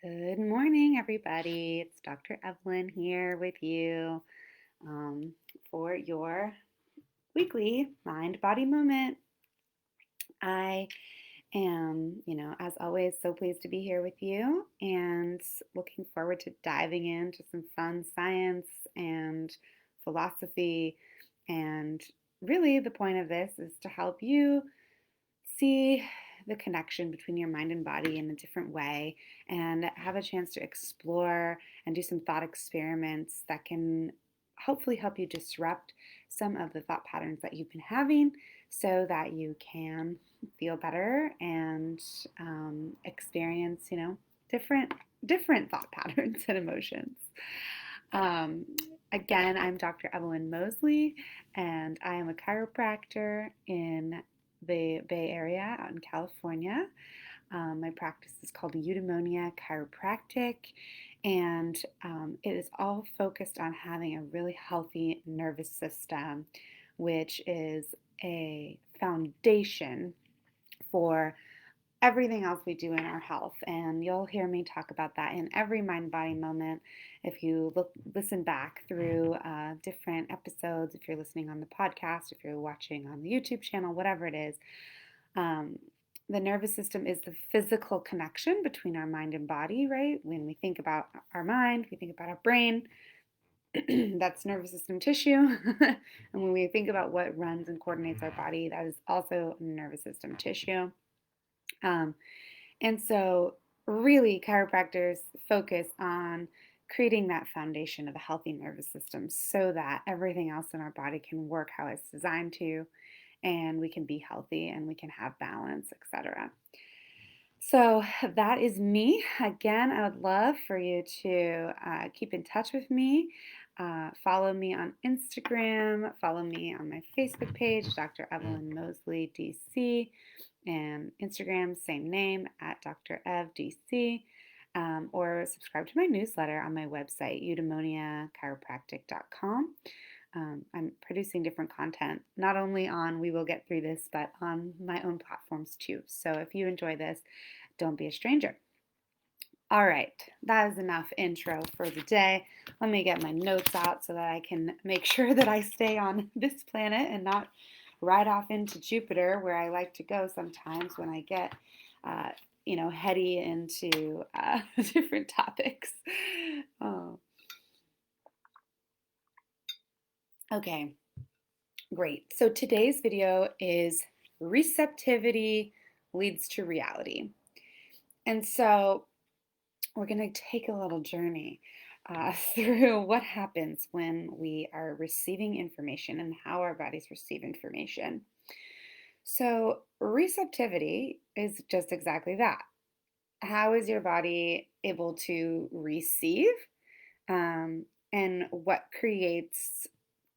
Good morning, everybody. It's Dr. Evelyn here with you um, for your weekly mind body moment. I am, as always, so pleased to be here with you and looking forward to diving into some fun science and philosophy. And really, the point of this is to help you see the connection between your mind and body in a different way and have a chance to explore and do some thought experiments that can hopefully help you disrupt some of the thought patterns that you've been having so that you can feel better and experience, different thought patterns and emotions. Um, Again, I'm Dr. Evelyn Moseley, and I am a chiropractor in the Bay Area out in California. My practice is called Eudaimonia Chiropractic, and it is all focused on having a really healthy nervous system, which is a foundation for everything else we do in our health. And you'll hear me talk about that in every mind body moment. If you listen back through different episodes, if you're listening on the podcast, if you're watching on the YouTube channel, whatever it is, um, the nervous system is the physical connection between our mind and body, right? When we think about our mind, we think about our brain. That's nervous system tissue. And when we think about what runs and coordinates our body, that is also nervous system tissue. Um, and so, really, chiropractors focus on creating that foundation of a healthy nervous system so that everything else in our body can work how it's designed to, and we can be healthy and we can have balance, etc. So, that is me. Again, I would love for you to keep in touch with me. Follow me on Instagram, follow me on my Facebook page, Dr. Evelyn Moseley, DC, and Instagram, same name, at Dr. Ev, DC, or subscribe to my newsletter on my website, eudaimoniachiropractic.com. I'm producing different content, not only on We Will Get Through This, but on my own platforms too. So if you enjoy this, don't be a stranger. All right, that is enough intro for the day. Let me get my notes out so that I can make sure that I stay on this planet and not ride off into Jupiter, where I like to go sometimes when I get, heady into different topics. Oh. Okay, great. So today's video is receptivity leads to reality. And so we're going to take a little journey through what happens when we are receiving information and how our bodies receive information. So, receptivity is just exactly that. How is your body able to receive, and what creates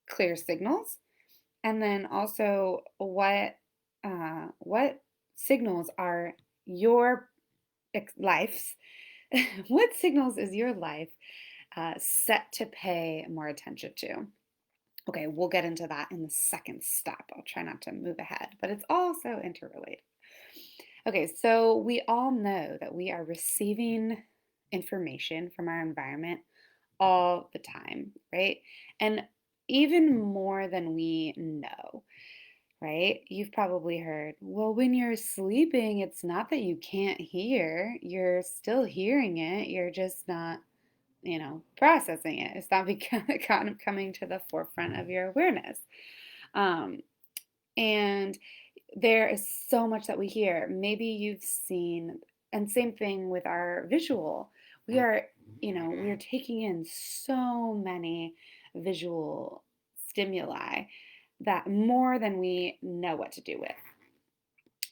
clear signals? And then also, what signals are your life's what signals is your life set to pay more attention to? Okay, we'll get into that in the second step. I'll try not to move ahead, but it's also interrelated. Okay, so we all know that we are receiving information from our environment all the time, right? And even more than we know, right? You've probably heard, well, when you're sleeping, it's not that you can't hear, you're still hearing it, you're just not, processing it. It's not kind of coming to the forefront of your awareness. Um, and there is so much that we hear. Maybe you've seen, and same thing with our visual. We are, we are taking in so many visual stimuli that more than we know what to do with.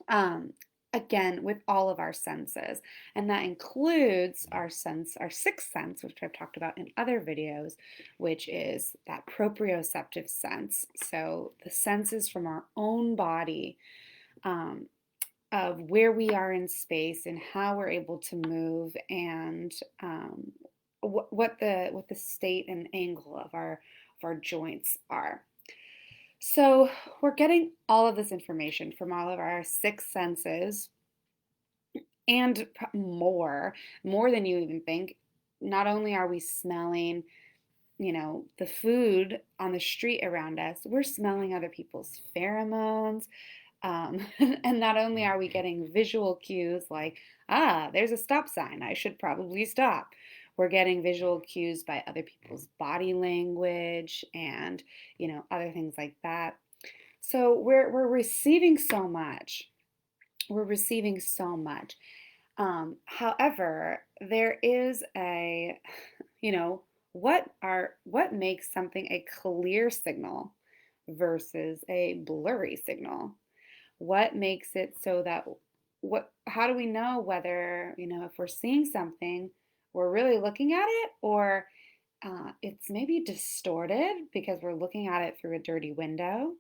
Um, Again, with all of our senses, and that includes our sixth sense, which I've talked about in other videos, which is that proprioceptive sense. So the senses from our own body, um, of where we are in space and how we're able to move, and what the state and angle of our joints are. So we're getting all of this information from all of our six senses, and more than you even think. Not only are we smelling, the food on the street around us, we're smelling other people's pheromones. And not only are we getting visual cues like, there's a stop sign, I should probably stop. We're getting visual cues by other people's body language and, other things like that. So we're receiving so much. We're receiving so much. However, there is a, you know, what makes something a clear signal versus a blurry signal? What makes it so that how do we know whether, if we're seeing something, we're really looking at it, or it's maybe distorted because we're looking at it through a dirty window?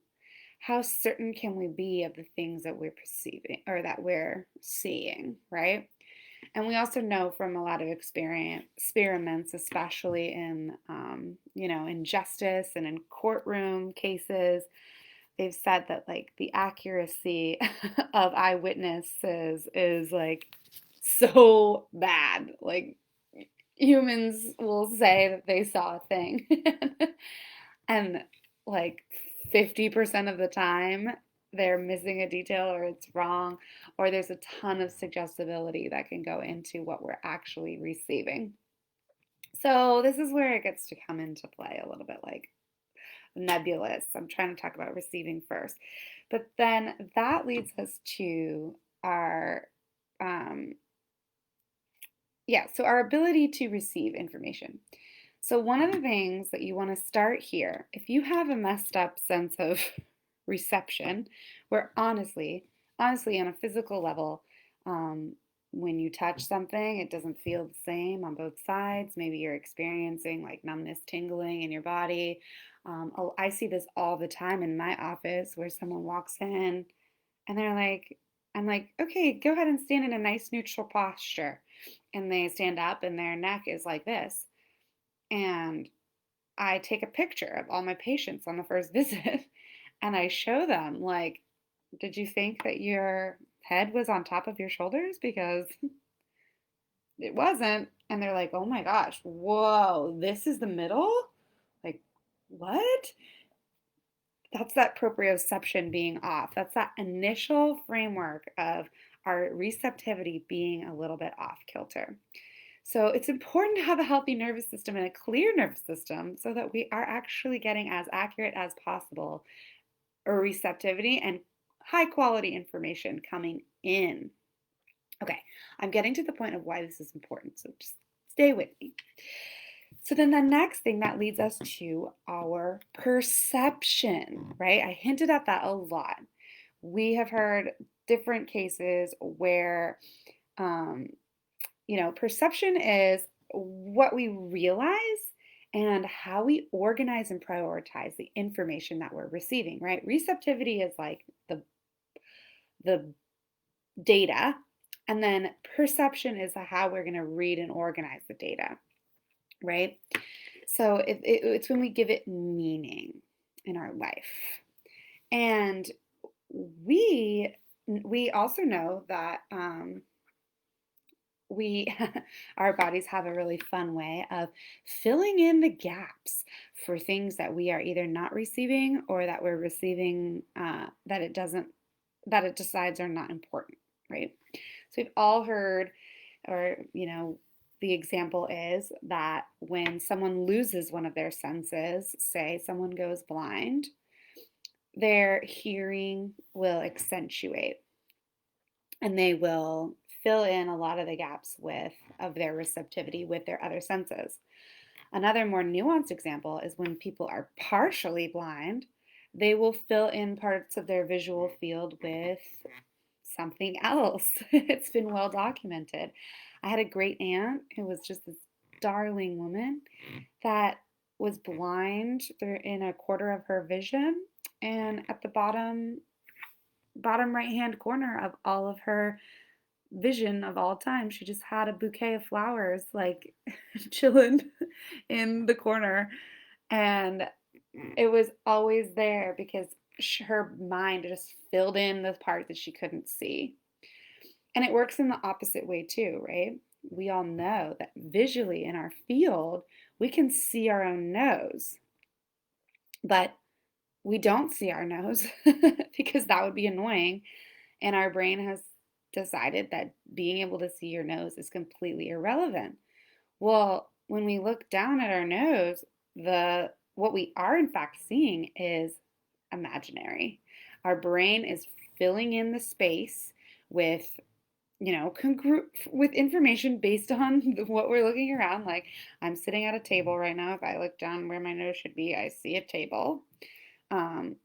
How certain can we be of the things that we're perceiving or that we're seeing, right? And we also know from a lot of experiments, especially in justice and in courtroom cases, they've said that like the accuracy of eyewitnesses is like so bad. Like humans will say that they saw a thing, and like 50% of the time they're missing a detail or it's wrong, or there's a ton of suggestibility that can go into what we're actually receiving. So this is where it gets to come into play a little bit like nebulous. I'm trying to talk about receiving first. But then that leads us to our um, so our ability to receive information. So one of the things that you want to start here, if you have a messed up sense of reception, where honestly, on a physical level, um, when you touch something, it doesn't feel the same on both sides. Maybe you're experiencing like numbness, tingling in your body. I see this all the time in my office where someone walks in and I'm like, okay, go ahead and stand in a nice neutral posture. And they stand up and their neck is like this. And I take a picture of all my patients on the first visit and I show them, like, did you think that your head was on top of your shoulders? Because it wasn't. And they're like, oh my gosh, whoa, this is the middle? Like, what? That's that proprioception being off. That's that initial framework of our receptivity being a little bit off kilter. So it's important to have a healthy nervous system and a clear nervous system so that we are actually getting as accurate as possible or receptivity and high quality information coming in. Okay, I'm getting to the point of why this is important, so just stay with me. So then the next thing that leads us to our perception, right? I hinted at that a lot. We have heard different cases where, um, perception is what we realize and how we organize and prioritize the information that we're receiving, right? Receptivity is like the data, and then perception is how we're going to read and organize the data, right? So it's when we give it meaning in our life. And we also know that we our bodies have a really fun way of filling in the gaps for things that we are either not receiving or that we're receiving that it decides are not important, right? So we've all heard, or the example is that when someone loses one of their senses, say someone goes blind, their hearing will accentuate and they will fill in a lot of the gaps of their receptivity with their other senses. Another more nuanced example is when people are partially blind, they will fill in parts of their visual field with something else. It's been well documented. I had a great aunt who was just this darling woman that was blind in a quarter of her vision, and at the bottom right hand corner of all of her vision of all time, she just had a bouquet of flowers like chilling in the corner, and it was always there because her mind just filled in the part that she couldn't see. And it works in the opposite way too, right? We all know that visually in our field, we can see our own nose, but we don't see our nose because that would be annoying. And our brain has decided that being able to see your nose is completely irrelevant. Well, when we look down at our nose, the what we are in fact seeing is imaginary. Our brain is filling in the space with with information based on what we're looking around. Like, I'm sitting at a table right now. If I look down where my nose should be, I see a table, um,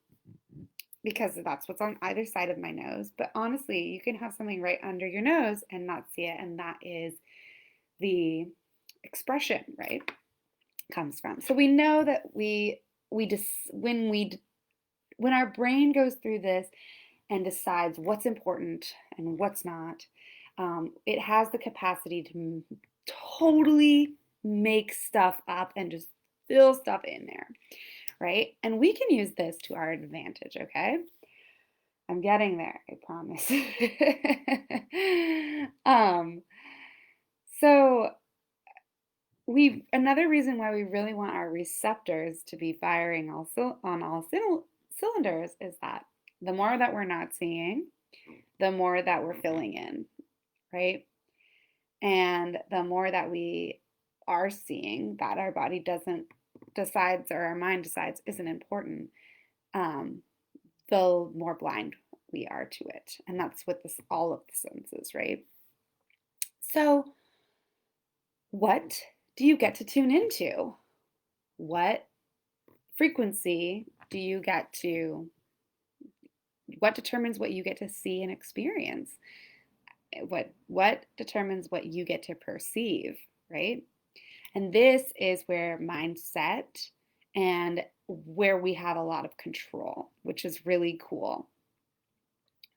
because that's what's on either side of my nose. But honestly, you can have something right under your nose and not see it, and that is the expression, right? Comes from. So we know that we just when our brain goes through this and decides what's important and what's not, it has the capacity to totally make stuff up and just fill stuff in there, right? And we can use this to our advantage, okay? I'm getting there, I promise. um, so we another reason why we really want our receptors to be firing also on all cylinders is that the more that we're not seeing, the more that we're filling in, right? And the more that we are seeing that our body doesn't decides or our mind decides isn't important, um, the more blind we are to it. And that's with this all of the senses, right? So what do you get to tune into? What frequency do you get to, what determines what you get to see and experience? What determines what you get to perceive, right? And this is where mindset and where we have a lot of control, which is really cool.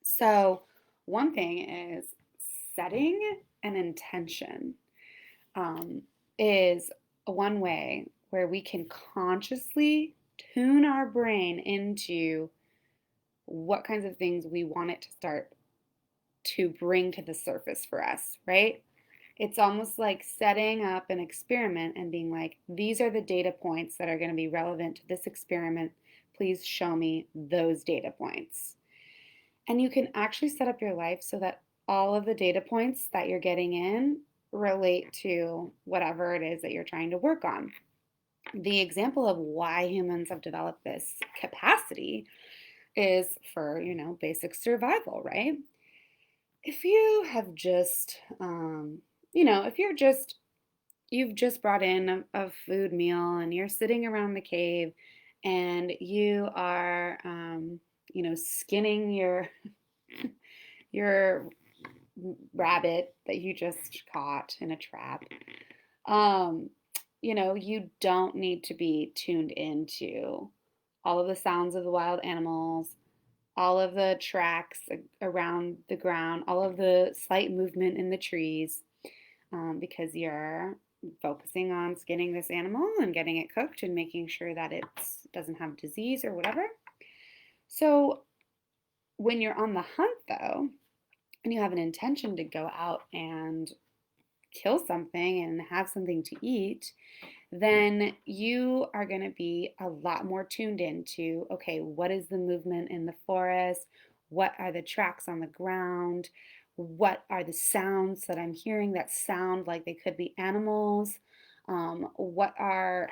So, one thing is setting an intention, um, is one way where we can consciously tune our brain into what kinds of things we want it to start to bring to the surface for us, right? It's almost like setting up an experiment and being like, these are the data points that are going to be relevant to this experiment. Please show me those data points. And you can actually set up your life so that all of the data points that you're getting in relate to whatever it is that you're trying to work on. The example of why humans have developed this capacity is for, basic survival, right? If you have just, if you've just brought in a food meal and you're sitting around the cave and you are, skinning your rabbit that you just caught in a trap, um, you don't need to be tuned into all of the sounds of the wild animals, all of the tracks around the ground, all of the slight movement in the trees, because you're focusing on skinning this animal and getting it cooked and making sure that it doesn't have disease or whatever. So when you're on the hunt, though, and you have an intention to go out and kill something and have something to eat, then you are going to be a lot more tuned into, okay, what is the movement in the forest? What are the tracks on the ground? What are the sounds that I'm hearing that sound like they could be animals? What are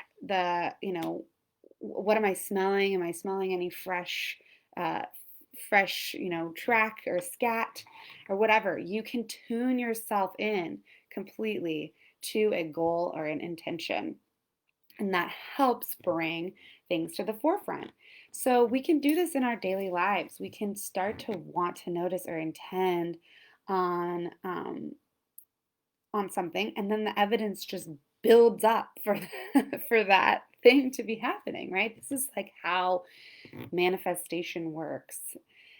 what am I smelling? Am I smelling any fresh, track or scat or whatever? You can tune yourself in completely to a goal or an intention. And that helps bring things to the forefront. So we can do this in our daily lives. We can start to want to notice or intend on something, and then the evidence just builds up for for that thing to be happening. Right? This is like how manifestation works,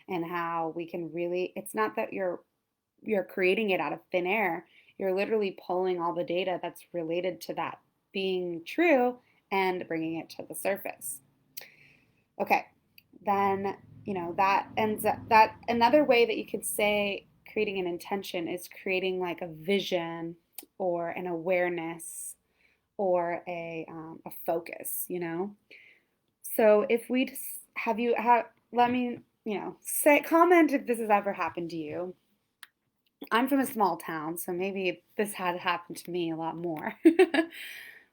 and how we can really. It's not that you're creating it out of thin air. You're literally pulling all the data that's related to that being true and bringing it to the surface. Okay, then that ends up that another way that you could say creating an intention is creating like a vision or an awareness or a focus, you know? So if we just let me, say, comment if this has ever happened to you. I'm from a small town, so maybe this had happened to me a lot more.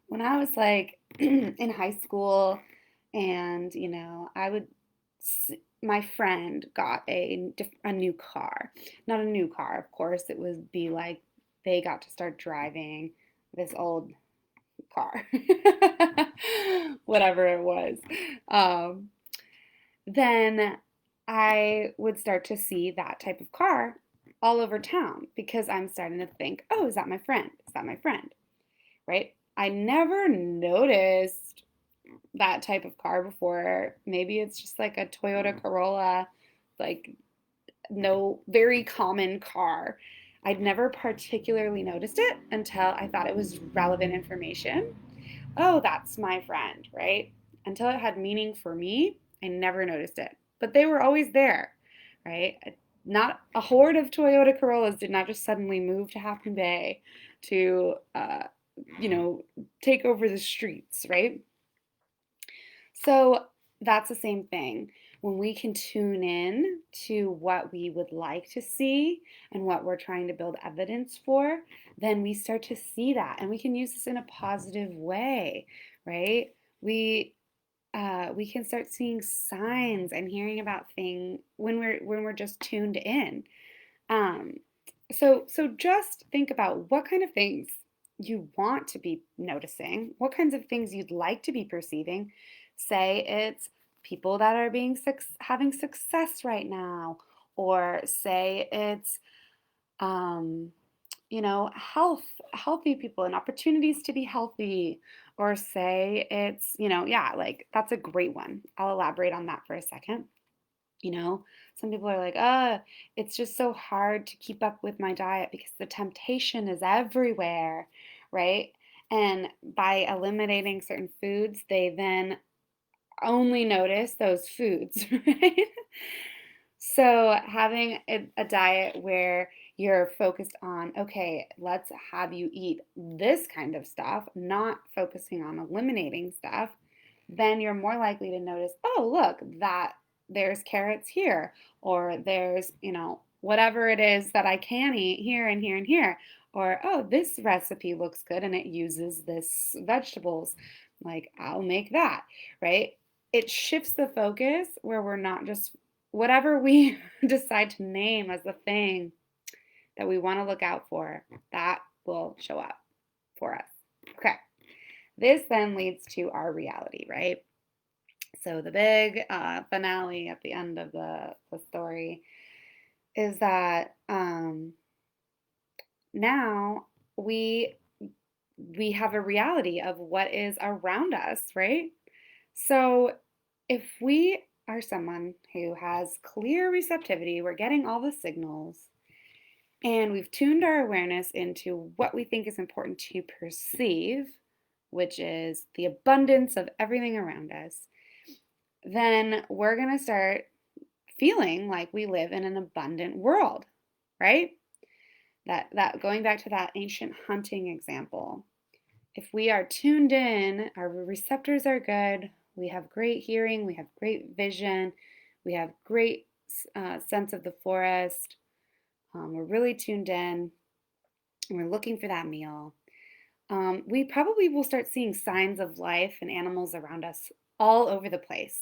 When I was like in high school, and my friend got a new car. Not a new car, of course. It would be like they got to start driving this old car, whatever it was. Um, then I would start to see that type of car all over town because I'm starting to think, oh, is that my friend? Is that my friend? Right? I never noticed that type of car before. Maybe it's just like a Toyota Corolla, like no very common car. I'd never particularly noticed it until I thought it was relevant information. Oh, that's my friend, right? Until it had meaning for me, I never noticed it. But they were always there, right? Not a horde of Toyota Corollas did not just suddenly move to Half Moon Bay to, you know, take over the streets, right? So that's the same thing. When we can tune in to what we would like to see and what we're trying to build evidence for, then we start to see that and we can use this in a positive way, right? We can start seeing signs and hearing about things when we're just tuned in. Um, so just think about what kind of things you want to be noticing, what kinds of things you'd like to be perceiving. Say it's people that are having success right now, or say it's um, healthy people and opportunities to be healthy, or say it's, yeah, like that's a great one. I'll elaborate on that for a second. You know, some people are like, it's just so hard to keep up with my diet because the temptation is everywhere, right? And by eliminating certain foods, they then only notice those foods, right? So having a diet where you're focused on, okay, let's have you eat this kind of stuff, not focusing on eliminating stuff, then you're more likely to notice, oh, look, that there's carrots here, or there's, whatever it is that I can eat here and here and here. Or, oh, this recipe looks good and it uses this vegetables. Like, I'll make that, right? It shifts the focus where we're not just whatever we decide to name as the thing that we want to look out for, that will show up for us. Okay. This then leads to our reality, right? So the big finale at the end of the story is that now we have a reality of what is around us, right? So if we are someone who has clear receptivity, we're getting all the signals, and we've tuned our awareness into what we think is important to perceive, which is the abundance of everything around us, then we're going to start feeling like we live in an abundant world, right? That going back to that ancient hunting example. If we are tuned in, our receptors are good, we have great hearing, we have great vision, we have great sense of the forest, we're really tuned in, and we're looking for that meal. We probably will start seeing signs of life and animals around us all over the place.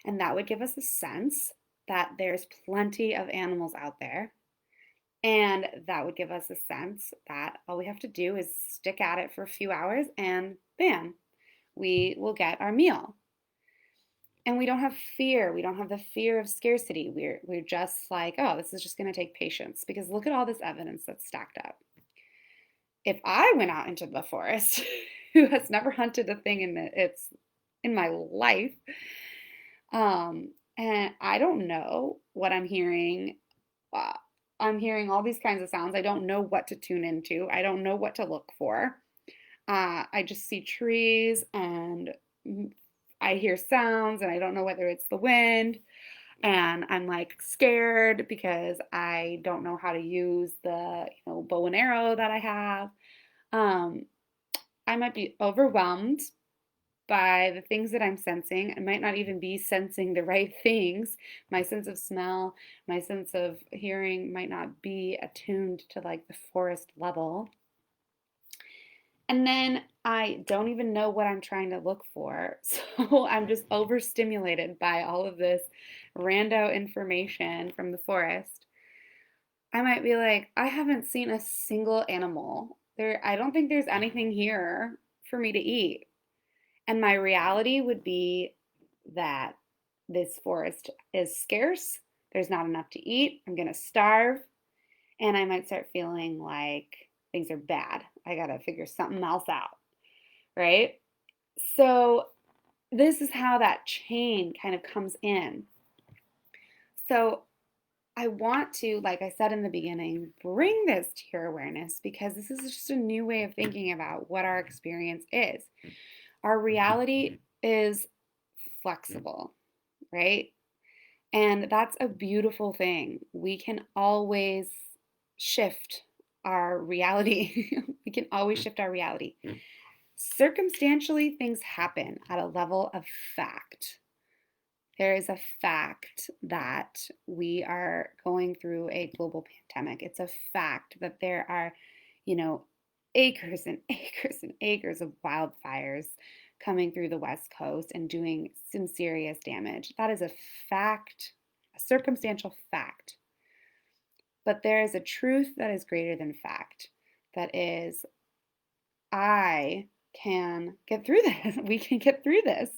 And that would give us a sense that there's plenty of animals out there. And that would give us a sense that all we have to do is stick at it for a few hours and bam, we will get our meal. And we don't have fear. We don't have the fear of scarcity. We're just like, oh, this is just going to take patience because look at all this evidence that's stacked up. If I went out into the forest, who has never hunted a thing in my life, and I don't know what I'm hearing. Uh, I'm hearing all these kinds of sounds. I don't know what to tune into. I don't know what to look for. I just see trees and I hear sounds and I don't know whether it's the wind. And I'm like scared because I don't know how to use the, bow and arrow that I have. Um, I might be overwhelmed by the things that I'm sensing. I might not even be sensing the right things. My sense of smell, my sense of hearing might not be attuned to like the forest level. And then I don't even know what I'm trying to look for. So I'm just overstimulated by all of this rando information from the forest. I might be like, I haven't seen a single animal. I don't think there's anything here for me to eat. And my reality would be that this forest is scarce. There's not enough to eat. I'm going to starve. And I might start feeling like things are bad. I got to figure something else out. Right? So, this is how that chain kind of comes in. So, I want to, like I said in the beginning, bring this to your awareness because this is just a new way of thinking about what our experience is. Our reality is flexible, right? And that's a beautiful thing. We can always shift our reality. We can always shift our reality. Circumstantially, things happen at a level of fact. There is a fact that we are going through a global pandemic. It's a fact that there are, you know, acres and acres and acres of wildfires coming through the West Coast and doing some serious damage. That is a fact, a circumstantial fact. But there is a truth that is greater than fact. That is, I can get through this. We can get through this.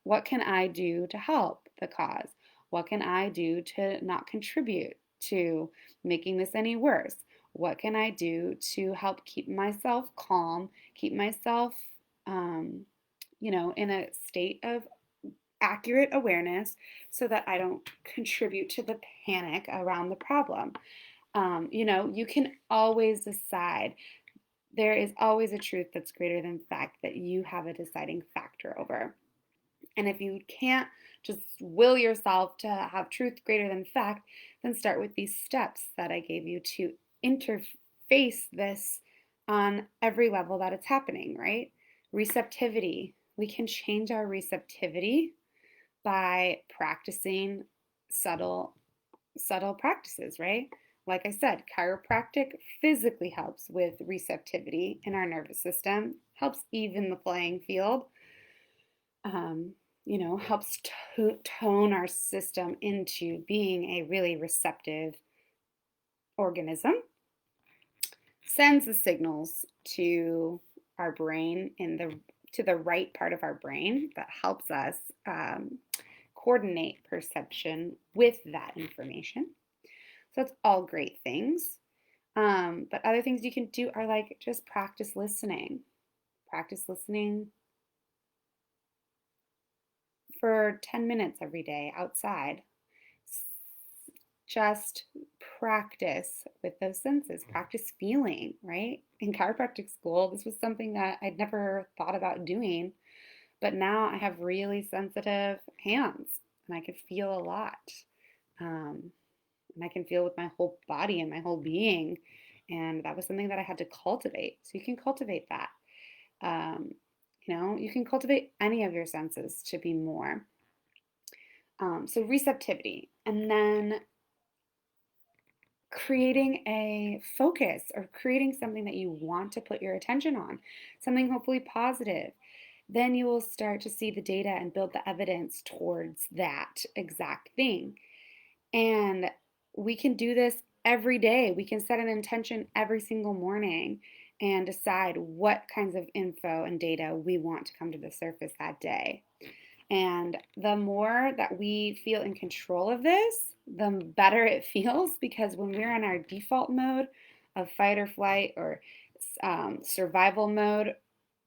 What can I do to help the cause? What can I do to not contribute to making this any worse? What can I do to help keep myself calm, keep myself, in a state of accurate awareness so that I don't contribute to the panic around the problem? You can always decide. There is always a truth that's greater than fact that you have a deciding factor over. And if you can't just will yourself to have truth greater than fact, then start with these steps that I gave you to interface this on every level that it's happening, right? Receptivity. We can change our receptivity by practicing subtle practices, right? Like I said, chiropractic physically helps with receptivity in our nervous system, helps even the playing field, helps tone our system into being a really receptive organism, sends the signals to our brain to the right part of our brain that helps us coordinate perception with that information. So that's all great things. But other things you can do are like just practice listening. Practice listening for 10 minutes every day outside. Just practice with those senses. Practice feeling, right? In chiropractic school, this was something that I'd never thought about doing. But now I have really sensitive hands and I can feel a lot. And I can feel with my whole body and my whole being. And that was something that I had to cultivate. So you can cultivate that. You can cultivate any of your senses to be more. So receptivity. And then creating a focus or creating something that you want to put your attention on, something hopefully positive. Then you will start to see the data and build the evidence towards that exact thing. And we can do this every day. We can set an intention every single morning and decide what kinds of info and data we want to come to the surface that day. And the more that we feel in control of this, the better it feels, because when we're in our default mode of fight or flight or survival mode,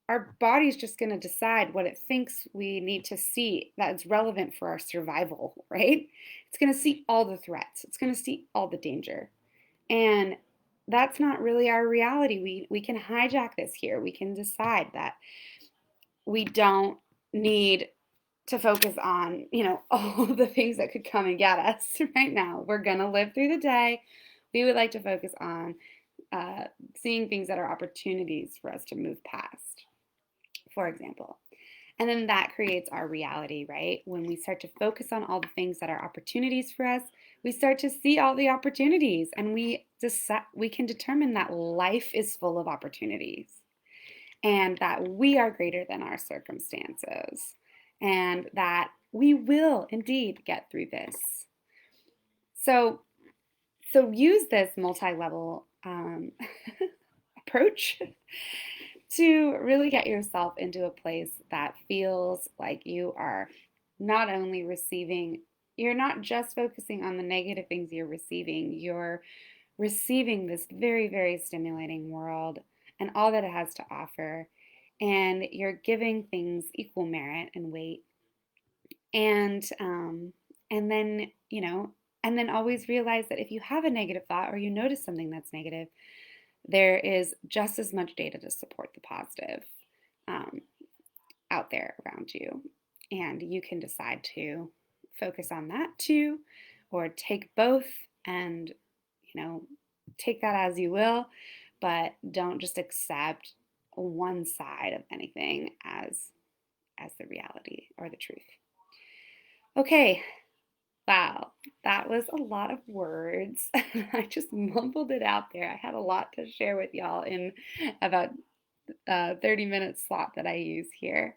our body's just going to decide what it thinks we need to see that's relevant for our survival, right? It's going to see all the threats. It's going to see all the danger. And that's not really our reality. We can hijack this here. We can decide that we don't need to focus on, all the things that could come and get us right now. We're going to live through the day. We would like to focus on seeing things that are opportunities for us to move past, for example. And then that creates our reality, right? When we start to focus on all the things that are opportunities for us, we start to see all the opportunities, and we can determine that life is full of opportunities and that we are greater than our circumstances and that we will indeed get through this. So use this multi-level approach to really get yourself into a place that feels like you are not only receiving, you're not just focusing on the negative things you're receiving this very, very stimulating world and all that it has to offer. And you're giving things equal merit and weight. And then, and then always realize that if you have a negative thought or you notice something that's negative, there is just as much data to support the positive um, out there around you. And you can decide to focus on that too, or take both and, take that as you will, but don't just accept one side of anything as the reality or the truth. Okay, wow, that was a lot of words. I just mumbled it out there. I had a lot to share with y'all in about 30-minute slot that I use here.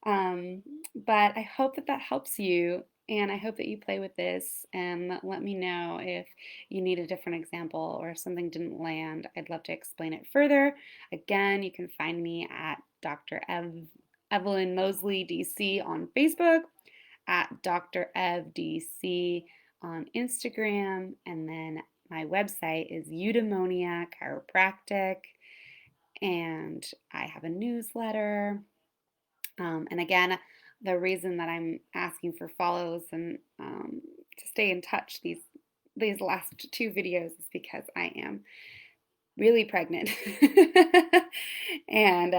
But I hope that helps you, and I hope that you play with this and let me know if you need a different example or if something didn't land. I'd love to explain it further. Again, you can find me at Evelyn Moseley DC on Facebook, at Dr. Ev DC on Instagram, and then my website is Eudaimonia Chiropractic, and I have a newsletter. And again, the reason that I'm asking for follows and to stay in touch these last 2 videos is because I am really pregnant, and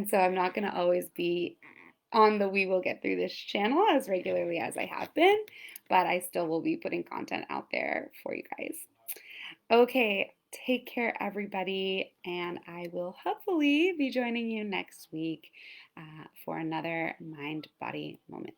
so I'm not going to always be on the We Will Get Through This channel as regularly as I have been, but I still will be putting content out there for you guys. Okay, take care, everybody, and I will hopefully be joining you next week for another Mind Body Moment.